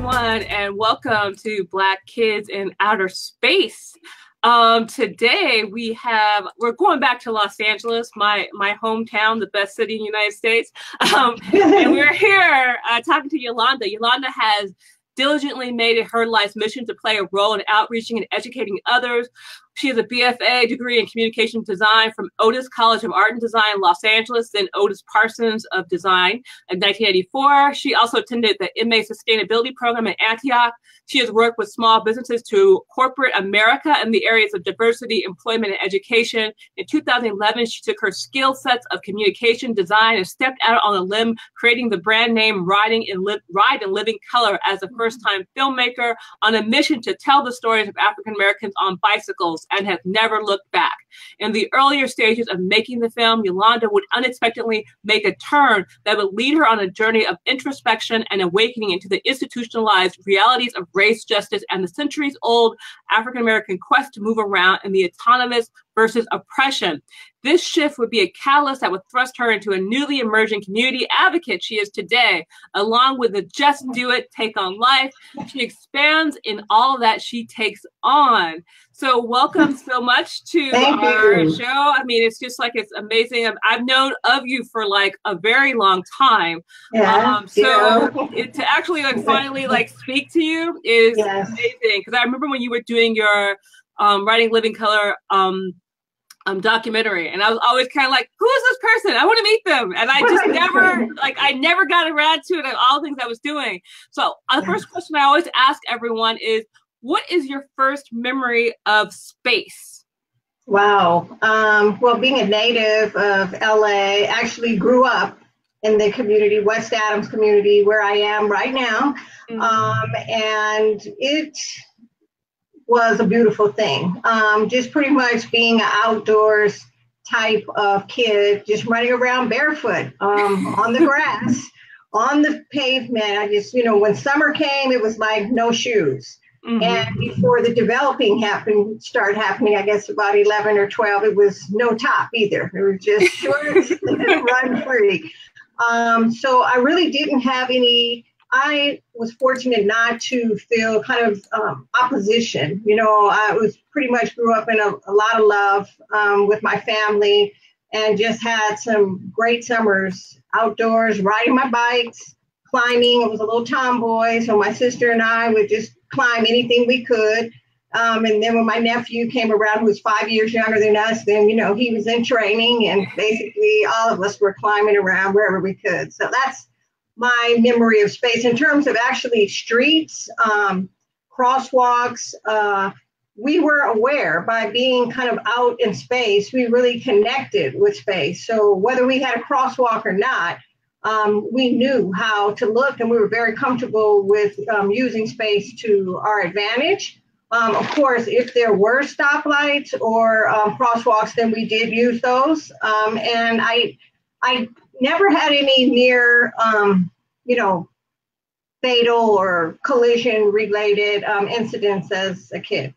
everyone, and welcome to Black Kids in Outer Space. Today we're going back to Los Angeles, my hometown, the best city in the United States. And we're here talking to Yolanda. Yolanda has diligently made it her life's mission to play a role in outreaching and educating others. She has a BFA degree in communication design from Otis College of Art and Design, Los Angeles, then Otis Parsons of Design in 1984. She also attended the MA Sustainability Program in Antioch. She has worked with small businesses to corporate America in the areas of diversity, employment, and education. In 2011, she took her skill sets of communication design and stepped out on a limb, creating the brand name Ride in Living Color as a first-time filmmaker on a mission to tell the stories of African Americans on bicycles, and have never looked back. In the earlier stages of making the film, Yolanda would unexpectedly make a turn that would lead her on a journey of introspection and awakening into the institutionalized realities of race, justice, and the centuries-old African-American quest to move around in the autonomous versus oppression. This shift would be a catalyst that would thrust her into a newly emerging community advocate she is today. Along with the Just Do It take on life, she expands in all that she takes on. So welcome so much to our show. I mean, it's just like, it's amazing. I've known of you for like a very long time. To actually like finally like speak to you is amazing. Because I remember when you were doing your Writing Living Color documentary, and I was always kind of like, who is this person? I want to meet them. And I just never got around to it and all the things I was doing. So the first question I always ask everyone is, what is your first memory of space? Wow. Well, being a native of LA, actually grew up in the community, West Adams community, where I am right now. And it was a beautiful thing. Just pretty much being an outdoors type of kid, just running around barefoot on the grass, on the pavement. I just, when summer came, it was like no shoes. And before the developing started happening, I guess about 11 or 12, it was no top either. It was just shorts and run free. So I really didn't have any. I was fortunate not to feel kind of opposition. I was pretty much grew up in a lot of love with my family, and just had some great summers outdoors, riding my bikes, climbing. I was a little tomboy, so my sister and I would just climb anything we could. And then when my nephew came around, who was 5 years younger than us, then, he was in training, and basically all of us were climbing around wherever we could. So that's my memory of space. In terms of actually streets, crosswalks, we were aware by being kind of out in space, we really connected with space. So whether we had a crosswalk or not, we knew how to look, and we were very comfortable with using space to our advantage. Of course, if there were stoplights or crosswalks, then we did use those. And I never had any near, fatal or collision related incidents as a kid.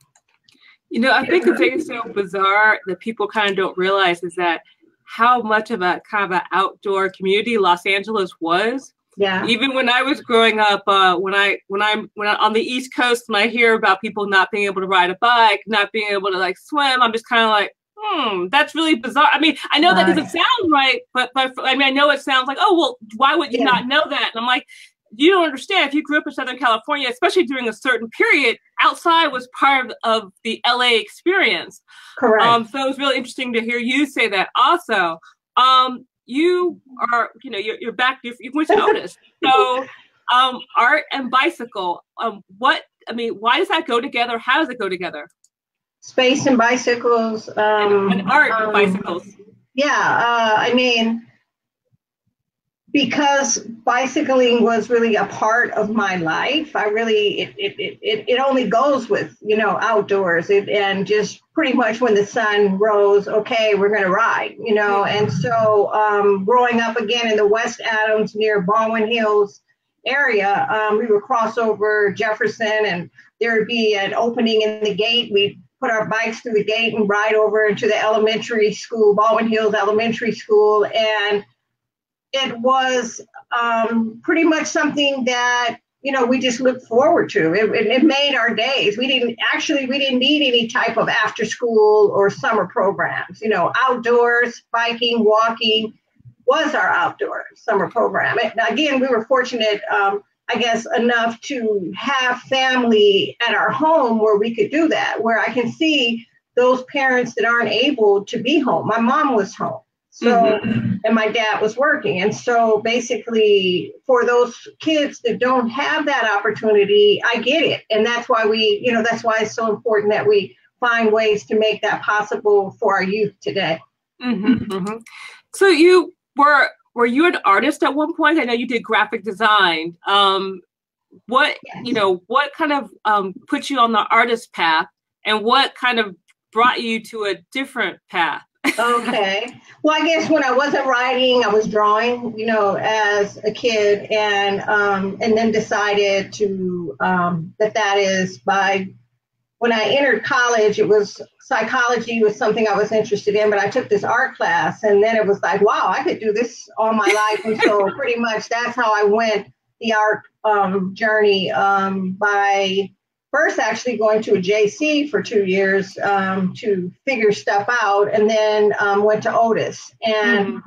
I think the thing is so bizarre that people kind of don't realize is that how much of a kind of an outdoor community Los Angeles was. Yeah. Even when I was growing up, when I'm on the East Coast, and I hear about people not being able to ride a bike, not being able to like swim, I'm just kind of like, that's really bizarre. I mean, I know that doesn't sound right, but I mean, I know it sounds like, oh, well, why would you not know that? And I'm like, you don't understand. If you grew up in Southern California, especially during a certain period, outside was part of the LA experience. Correct. So it was really interesting to hear you say that. Also, you are, you're back. You went to Otis. So, art and bicycle. Why does that go together? How does it go together? Space and bicycles. And art and bicycles. Because bicycling was really a part of my life, it only goes with, outdoors, and just pretty much when the sun rose, okay, we're going to ride, and so growing up again in the West Adams near Baldwin Hills area, we would cross over Jefferson, and there would be an opening in the gate. We'd put our bikes through the gate and ride over into the elementary school, Baldwin Hills Elementary School, and it was pretty much something that, we just looked forward to. It made our days. We didn't need any type of after school or summer programs. Outdoors, biking, walking was our outdoor summer program. And again, we were fortunate, I guess, enough to have family at our home where we could do that, where I can see those parents that aren't able to be home. My mom was home. So, and my dad was working. And so basically for those kids that don't have that opportunity, I get it. And that's why that's why it's so important that we find ways to make that possible for our youth today. So were you an artist at one point? I know you did graphic design. What kind of put you on the artist path, and what kind of brought you to a different path? Okay. Well, I guess when I wasn't writing, I was drawing, as a kid, and then decided to that is when I entered college, it was psychology was something I was interested in, but I took this art class, and then it was like, wow, I could do this all my life. And so pretty much that's how I went the art journey, by first actually going to a JC for 2 years to figure stuff out, and then went to Otis. And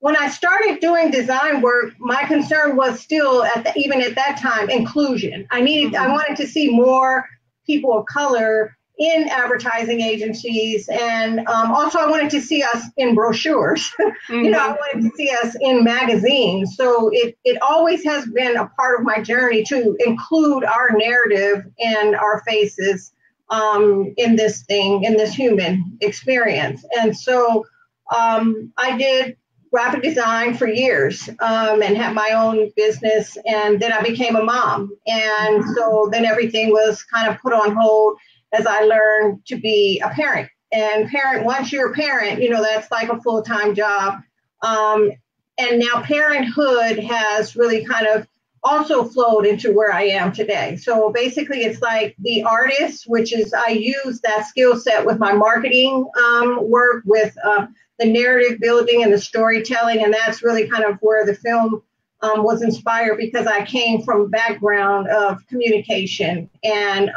when I started doing design work, my concern was still even at that time, inclusion. I wanted to see more people of color in advertising agencies, and also I wanted to see us in brochures. I wanted to see us in magazines. So it always has been a part of my journey to include our narrative and our faces in this human experience. And so I did graphic design for years and had my own business, and then I became a mom. And so then everything was kind of put on hold as I learned to be a parent. And once you're a parent, that's like a full-time job. And now parenthood has really kind of also flowed into where I am today. So basically it's like the artist, which is I use that skill set with my marketing work, with the narrative building and the storytelling. And that's really kind of where the film was inspired, because I came from a background of communication and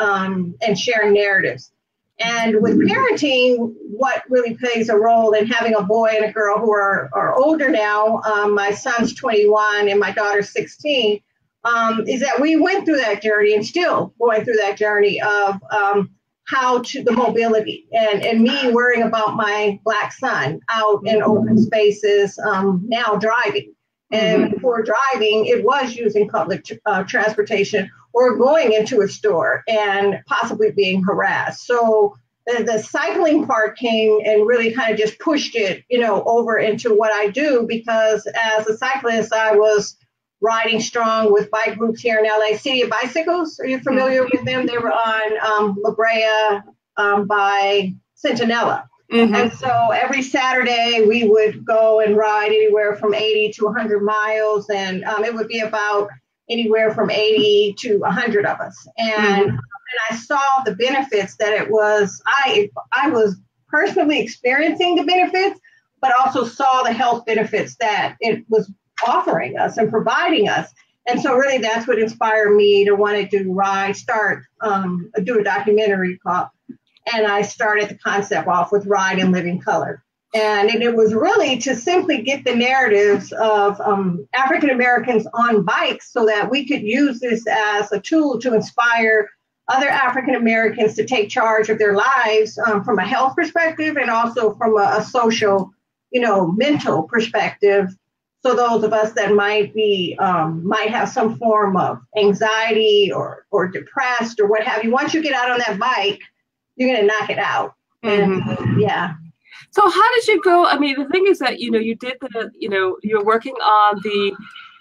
sharing narratives. And with parenting, what really plays a role in having a boy and a girl who are older now, my son's 21 and my daughter's 16, is that we went through that journey and still going through that journey of the mobility and me worrying about my Black son out in open spaces, now driving. And before driving, it was using public transportation or going into a store and possibly being harassed. So the cycling part came and really kind of just pushed it, over into what I do, because as a cyclist, I was riding strong with bike groups here in LA. City of Bicycles, are you familiar with them? They were on La Brea by Centinela. And so every Saturday we would go and ride anywhere from 80 to 100 miles, and it would be about anywhere from 80 to 100 of us. And I saw the benefits that it was. I was personally experiencing the benefits, but also saw the health benefits that it was offering us and providing us. And so really that's what inspired me to want to do a documentary called. And I started the concept off with Ride in Living Color. And it was really to simply get the narratives of African Americans on bikes so that we could use this as a tool to inspire other African Americans to take charge of their lives from a health perspective and also from a social, mental perspective. So those of us that might have some form of anxiety or depressed or what have you, once you get out on that bike, you're going to knock it out. And yeah. So how did you go? I mean, the thing is that, you did you're working on the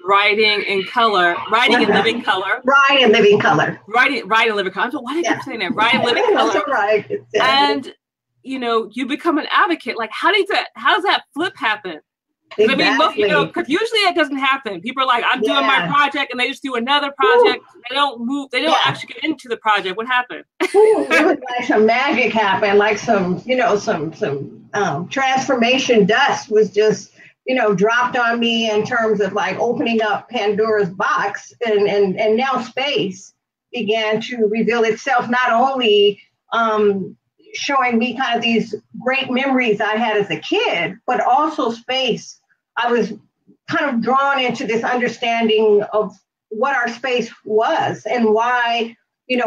writing in color, writing in living color. Write in living color. Write in living color. So why did I keep saying that? Write in living color. That's all right. And, you become an advocate. Like, how does that flip happen? Exactly. I mean, because usually that doesn't happen. People are like, I'm doing my project, and they just do another project. They don't move. They don't actually get into the project. What happened? It was like some magic happened, like some transformation dust was just, dropped on me in terms of like opening up Pandora's box, and now space began to reveal itself, not only showing me kind of these great memories I had as a kid, but also space. I was kind of drawn into this understanding of what our space was and why,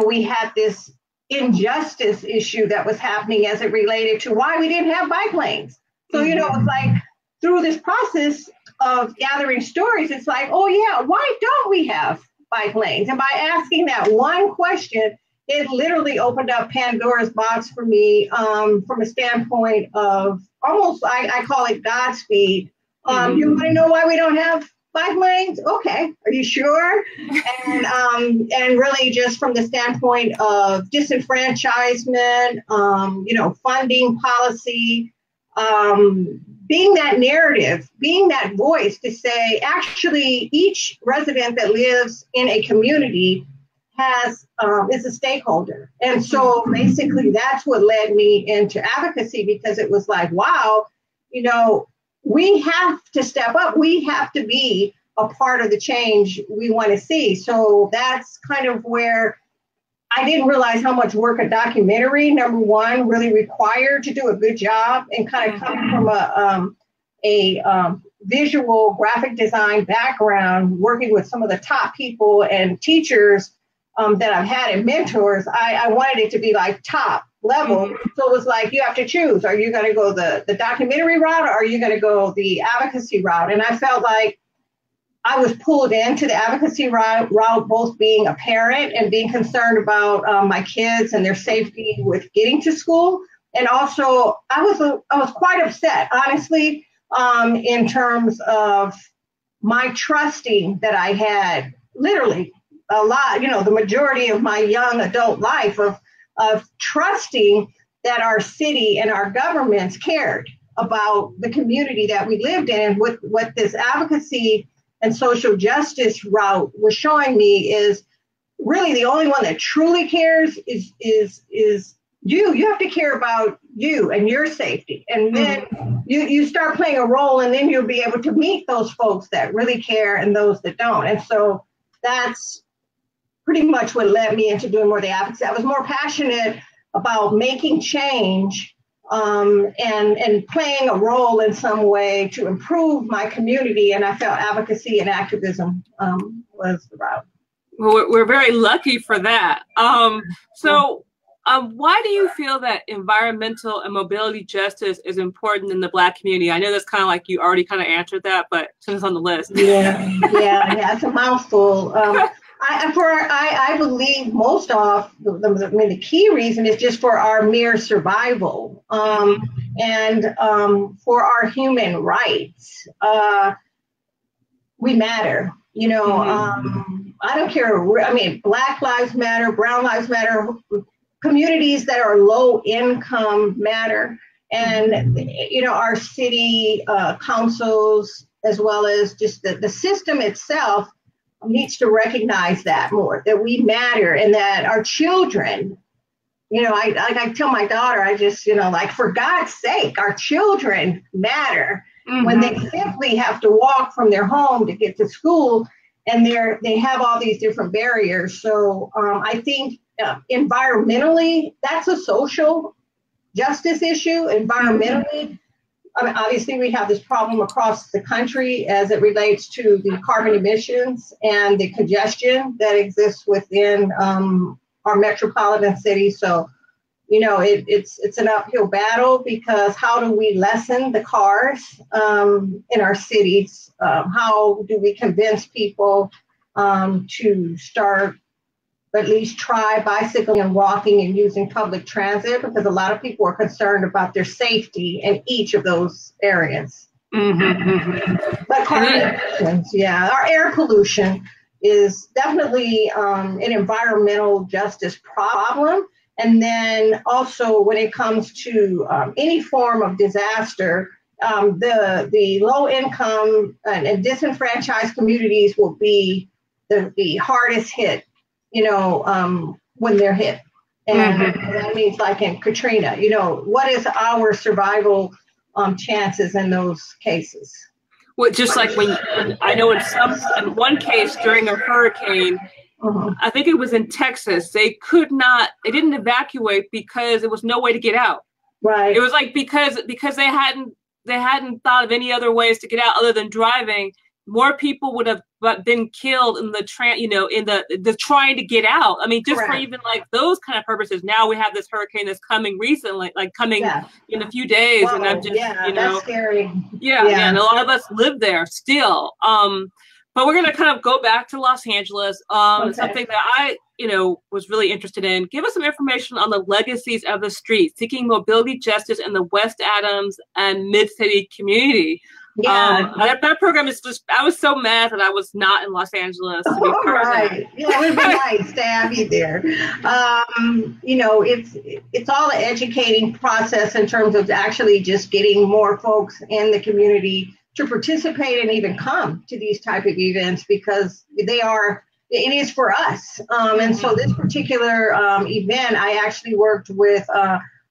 we had this injustice issue that was happening as it related to why we didn't have bike lanes. So, it's like through this process of gathering stories, it's like, oh yeah, why don't we have bike lanes? And by asking that one question, it literally opened up Pandora's box for me, from a standpoint of almost, I call it Godspeed. You want to know why we don't have bike lanes? Okay, are you sure? And really just from the standpoint of disenfranchisement, funding policy, being that narrative, being that voice to say, actually, each resident that lives in a community is a stakeholder. And so basically that's what led me into advocacy, because it was like, wow, we have to step up. We have to be a part of the change we want to see. So that's kind of where I didn't realize how much work a documentary, number one, really required to do a good job, and kind of coming from a visual graphic design background, working with some of the top people and teachers that I've had and mentors. I wanted it to be like top level. So it was like, you have to choose. Are you going to go the documentary route, or are you going to go the advocacy route? And I felt like I was pulled into the advocacy route, both being a parent and being concerned about my kids and their safety with getting to school. And also I was quite upset, honestly, in terms of my trusting that I had literally a lot, the majority of my young adult life of trusting that our city and our governments cared about the community that we lived in. And what this advocacy and social justice route was showing me is really the only one that truly cares is you. You have to care about you and your safety. And then you start playing a role, and then you'll be able to meet those folks that really care and those that don't. And so that's pretty much what led me into doing more of the advocacy. I was more passionate about making change and playing a role in some way to improve my community. And I felt advocacy and activism was the route. Well, we're very lucky for that. Why do you feel that environmental and mobility justice is important in the Black community? I know that's kind of like you already kind of answered that, but since it's on the list. Yeah, it's a mouthful. I believe most of the key reason is just for our mere survival, and for our human rights. We matter, I don't care. I mean, Black Lives Matter, Brown Lives Matter, communities that are low income matter. And, our city councils, as well as just the system itself, needs to recognize that more, that we matter, and that our children, I tell my daughter, I just, for God's sake, our children matter when they simply have to walk from their home to get to school, and they have all these different barriers. So I think environmentally, that's a social justice issue. Environmentally, I mean, obviously, we have this problem across the country as it relates to the carbon emissions and the congestion that exists within our metropolitan city. So, it's an uphill battle, because how do we lessen the cars in our cities? How do we convince people to start, at least try bicycling and walking and using public transit? Because a lot of people are concerned about their safety in each of those areas. But carbon emissions, our air pollution is definitely an environmental justice problem. And then also when it comes to any form of disaster, the low income and disenfranchised communities will be the hardest hit, when they're hit. And that means, like in Katrina, what is our survival chances in those cases? Well, just like when I know in one case during a hurricane, I think it was in Texas, they didn't evacuate because there was no way to get out. Right. It was like because they hadn't thought of any other ways to get out other than driving. More people would have been killed in the trying to get out. I mean, just for even like those kind of purposes. Now we have this hurricane that's coming recently, like coming in a few days, and I'm just that's scary. Yeah, and a lot of us live there still. But we're gonna kind of go back to Los Angeles. Something that I was really interested in. Give us some information on the legacies of the street, seeking mobility justice in the West Adams and Mid-City community. Yeah, that program is just, I was so mad that I was not in Los Angeles to be part of that. Yeah, it would be nice to have you there. It's all an educating process in terms of actually just getting more folks in the community to participate and even come to these type of events, because it is for us. And so this particular event, I actually worked with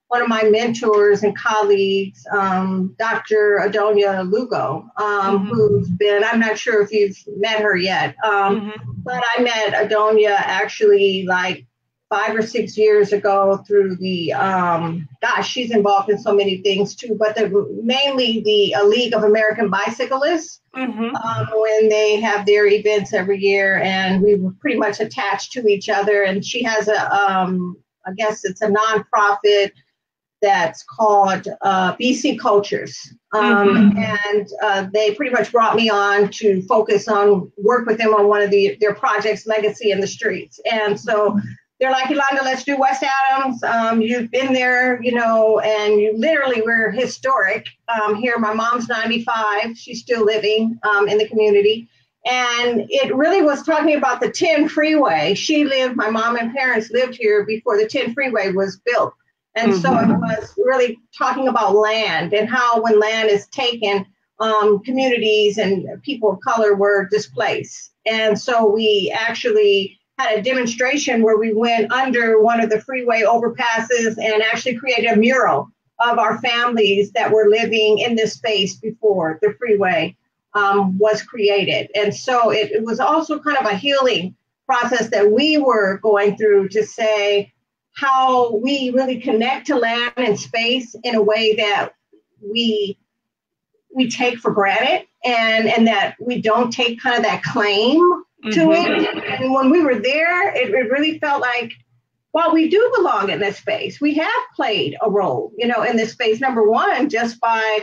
one of my mentors and colleagues, Dr. Adonia Lugo, who's been, I'm not sure if you've met her yet, but I met Adonia actually like 5 or 6 years ago through the, she's involved in so many things too, but mainly the League of American Bicyclists, when they have their events every year, and we were pretty much attached to each other. And she has I guess it's a nonprofit that's called BC Cultures. And they pretty much brought me on to work with them on one of their projects, Legacy in the Streets. And so they're like, Yolanda, let's do West Adams. You've been there, and you literally were historic here. My mom's 95. She's still living in the community. And it really was talking about the 10 freeway. My mom and parents lived here before the 10 freeway was built. And so it was really talking about land and how when land is taken, communities and people of color were displaced. And so we actually had a demonstration where we went under one of the freeway overpasses and actually created a mural of our families that were living in this space before the freeway was created. And so it was also kind of a healing process that we were going through to say how we really connect to land and space in a way that we take for granted, and that we don't take kind of that claim to it. And when we were there, it really felt like, well, we do belong in this space. We have played a role, in this space. Number one, just by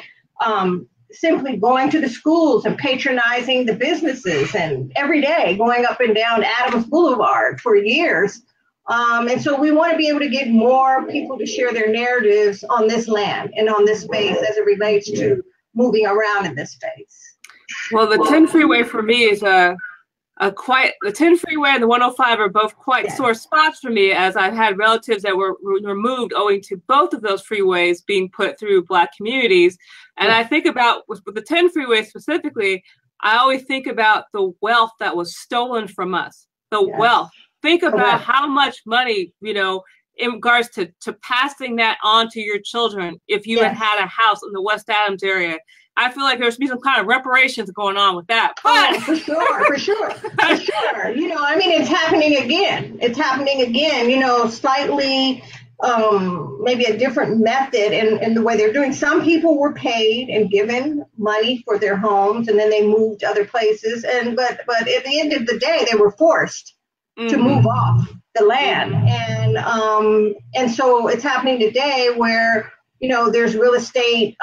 simply going to the schools and patronizing the businesses, and every day going up and down Adams Boulevard for years. And so we want to be able to get more people to share their narratives on this land and on this space as it relates to moving around in this space. Well, the 10 freeway for me is the 10 freeway and the 105 are both quite sore spots for me, as I've had relatives that were removed owing to both of those freeways being put through Black communities. And I think about, with the 10 freeway specifically, I always think about the wealth that was stolen from us, wealth. Think about how much money, in regards to passing that on to your children. If you had a house in the West Adams area, I feel like there's be some kind of reparations going on with that. But for sure. It's happening again. Slightly, maybe a different method in the way they're doing. Some people were paid and given money for their homes, and then they moved to other places. But at the end of the day, they were forced to move off the land. And so it's happening today where, there's real estate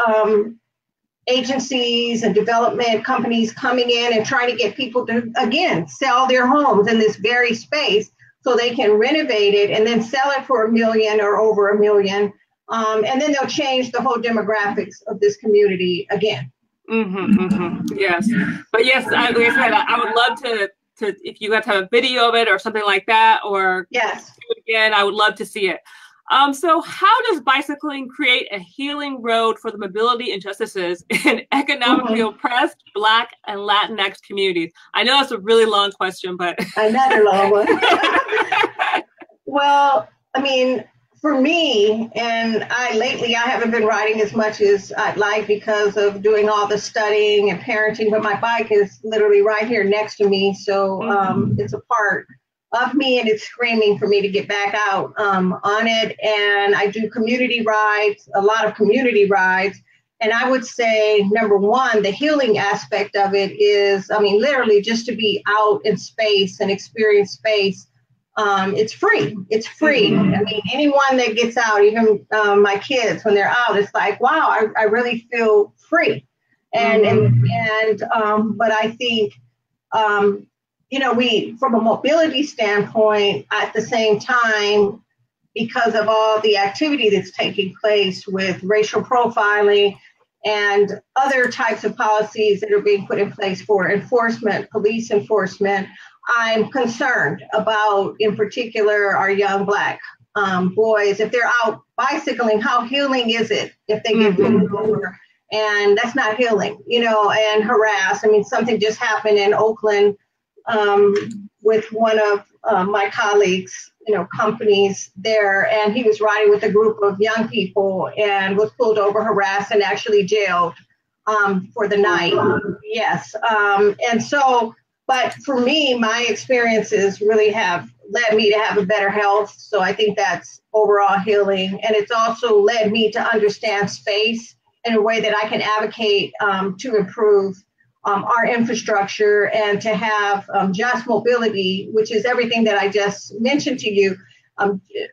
agencies and development companies coming in and trying to get people to, again, sell their homes in this very space so they can renovate it and then sell it for $1 million or over $1 million. And then they'll change the whole demographics of this community again. Yes. But yes, like I said, I would love to if you guys have a video of it or something like that, or do it again, I would love to see it. So how does bicycling create a healing road for the mobility injustices in economically oppressed Black and Latinx communities? I know that's a really long question, but another long one. Well, for me, and lately I haven't been riding as much as I'd like because of doing all the studying and parenting, but my bike is literally right here next to me. So it's a part of me and it's screaming for me to get back out on it. And I do community rides, a lot of community rides. And I would say, number one, the healing aspect of it is, I mean, literally just to be out in space and experience space. It's free. It's free. I mean, anyone that gets out, even my kids, when they're out, it's like, wow, I really feel free. But I think, we, from a mobility standpoint, at the same time, because of all the activity that's taking place with racial profiling and other types of policies that are being put in place for enforcement, police enforcement, I'm concerned about, in particular, our young Black boys. If they're out bicycling, how healing is it if they get pulled over? And that's not healing, and harass. I mean, something just happened in Oakland with one of my colleagues, companies there, and he was riding with a group of young people and was pulled over, harassed, and actually jailed for the night. Yes. And so, but for me, my experiences really have led me to have a better health. So I think that's overall healing. And it's also led me to understand space in a way that I can advocate to improve our infrastructure and to have just mobility, which is everything that I just mentioned to you.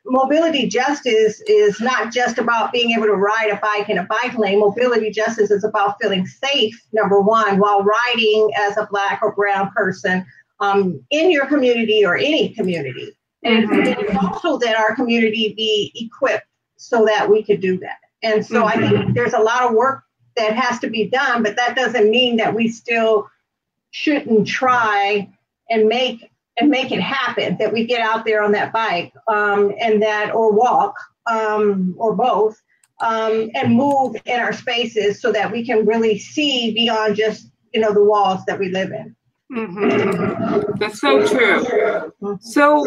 Mobility justice is not just about being able to ride a bike in a bike lane. Mobility justice is about feeling safe, number one, while riding as a Black or brown person in your community or any community. And it's also that our community be equipped so that we could do that. And so I think there's a lot of work that has to be done, but that doesn't mean that we still shouldn't try and make it happen, that we get out there on that bike or walk or both and move in our spaces so that we can really see beyond just, the walls that we live in. That's so true. So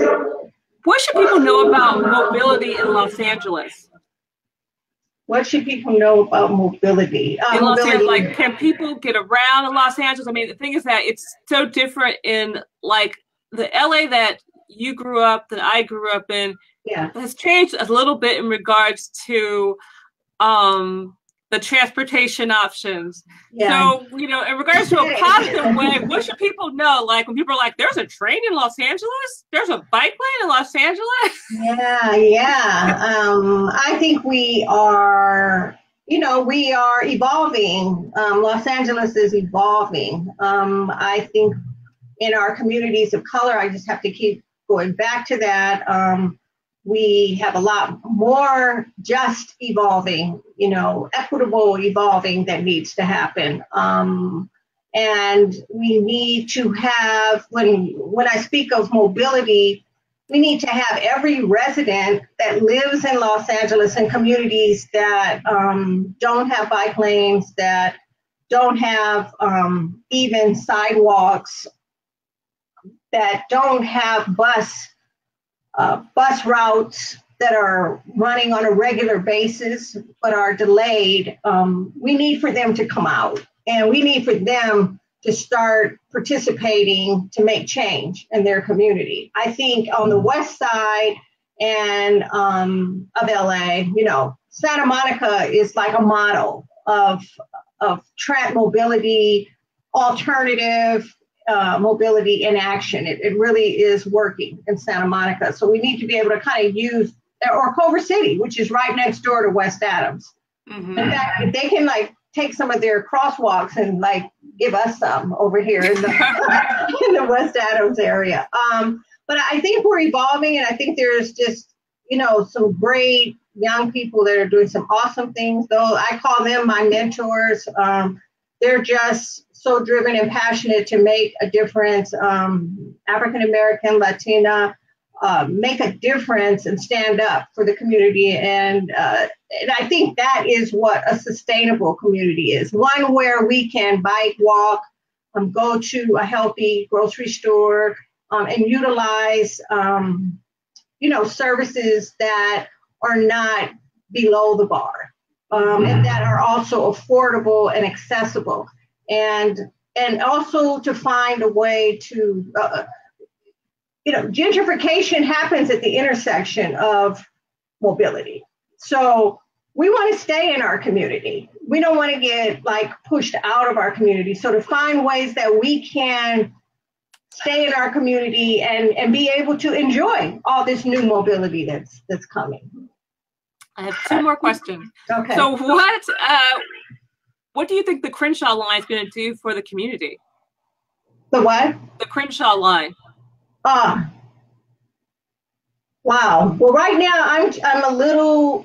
what should people know about mobility in Los Angeles? What should people know about mobility? In Los Angeles, like, can people get around in Los Angeles? I mean, the thing is that it's so different in like the LA that you grew up, that I grew up in, has changed a little bit in regards to the transportation options. So, in regards to a positive way, what should people know? Like when people are like, there's a train in Los Angeles? There's a bike lane in Los Angeles? I think we are evolving. Los Angeles is evolving. I think in our communities of color, I just have to keep going back to that. We have a lot more just evolving, equitable evolving that needs to happen. And we need to have, when I speak of mobility, we need to have every resident that lives in Los Angeles and communities that don't have bike lanes, that don't have even sidewalks, that don't have bus routes that are running on a regular basis but are delayed. We need for them to come out, and we need for them to start participating to make change in their community. I think on the west side and of LA, Santa Monica is like a model of mobility, alternative mobility in action. It really is working in Santa Monica. So we need to be able to kind of use, or Culver City, which is right next door to West Adams. In fact, if they can take some of their crosswalks and give us some over here in the West Adams area. But I think we're evolving, and I think there's just, some great young people that are doing some awesome things, though I call them my mentors. They're just so driven and passionate to make a difference, African-American, Latina, make a difference and stand up for the community. And I think that is what a sustainable community is, one where we can bike, walk, go to a healthy grocery store and utilize, services that are not below the bar, and that are also affordable and accessible, and also to find a way to, gentrification happens at the intersection of mobility. So we want to stay in our community. We don't want to get like pushed out of our community. So to find ways that we can stay in our community and be able to enjoy all this new mobility that's coming. I have two more questions. Okay. So what do you think the Crenshaw line is going to do for the community? The what? The Crenshaw line. Wow. Well, right now I'm a little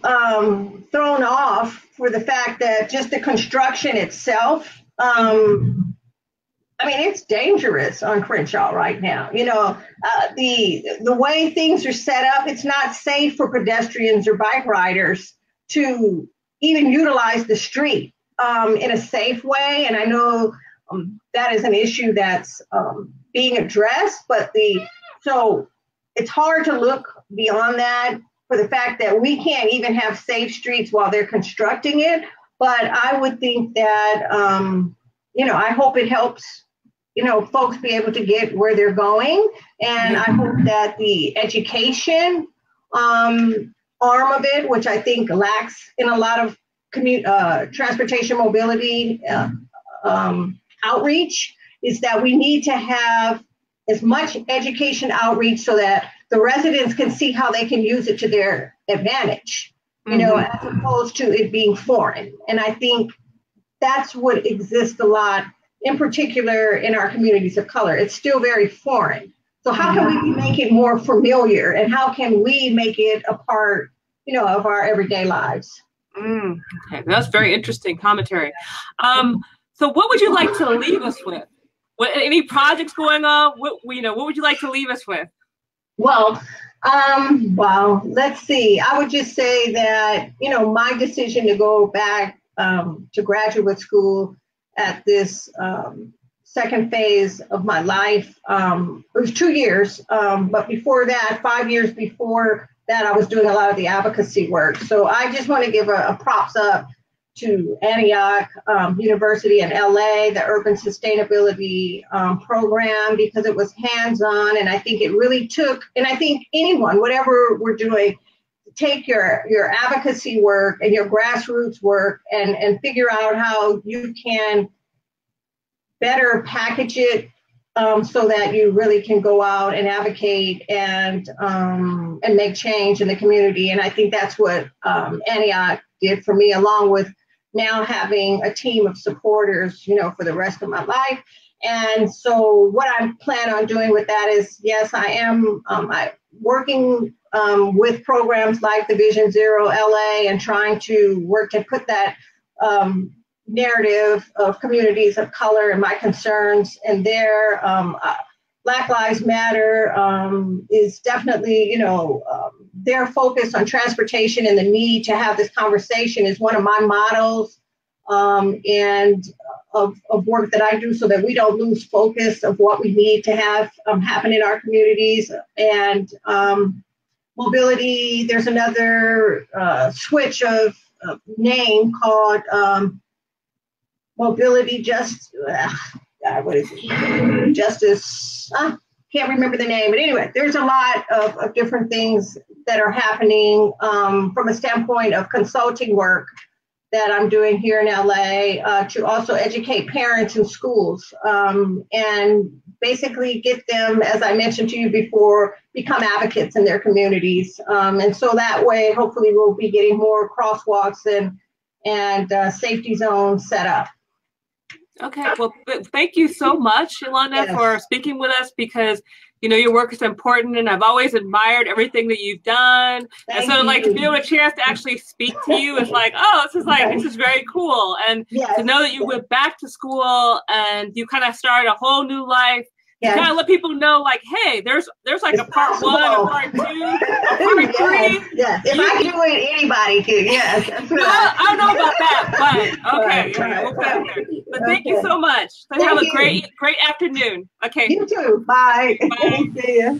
thrown off for the fact that just the construction itself, it's dangerous on Crenshaw right now. The way things are set up, it's not safe for pedestrians or bike riders to even utilize the street in a safe way. And I know that is an issue that's being addressed, so it's hard to look beyond that for the fact that we can't even have safe streets while they're constructing it. But I would think that, I hope it helps, folks be able to get where they're going. And I hope that the education arm of it, which I think lacks in a lot of transportation mobility outreach, is that we need to have as much education outreach so that the residents can see how they can use it to their advantage, as opposed to it being foreign. And I think that's what exists a lot, in particular in our communities of color. It's still very foreign. So how can we make it more familiar, and how can we make it a part, of our everyday lives? Okay, that's very interesting commentary. So what would you like to leave us with? Any projects going on? What would you like to leave us with? Well, let's see. I would just say that, my decision to go back to graduate school at this second phase of my life, it was 2 years. But before that, 5 years before that, I was doing a lot of the advocacy work. So I just want to give a props up to Antioch University in LA, the Urban Sustainability Program, because it was hands-on, and I think it really took, and I think anyone, whatever we're doing, take your advocacy work and your grassroots work and figure out how you can better package it so that you really can go out and advocate and make change in the community. And I think that's what Antioch did for me, along with now having a team of supporters, for the rest of my life. And so what I plan on doing with that is, yes, I am working with programs like the Vision Zero LA and trying to work to put that narrative of communities of color and my concerns in there. Black Lives Matter is definitely, their focus on transportation and the need to have this conversation is one of my models and of work that I do, so that we don't lose focus of what we need to have happen in our communities. And mobility, there's another switch of name called Mobility what is it? Justice. Can't remember the name, but anyway, there's a lot of different things that are happening from a standpoint of consulting work that I'm doing here in LA to also educate parents in schools and basically get them, as I mentioned to you before, become advocates in their communities. And so that way, hopefully we'll be getting more crosswalks and safety zones set up. Okay, well, thank you so much, Yolanda, for speaking with us, because, your work is important, and I've always admired everything that you've done. And so, to be able a chance to actually speak to you is like, oh, this is very cool. And to know that you went back to school and you kind of started a whole new life, to kind of let people know, like, hey, there's like a part one, a part two, a part three. Yes. If I can do it, anybody can. Yes. Well, I don't know about that, but okay, we'll put it there. But thank you so much. So have a great afternoon. Okay. You too. Bye. Bye. See ya.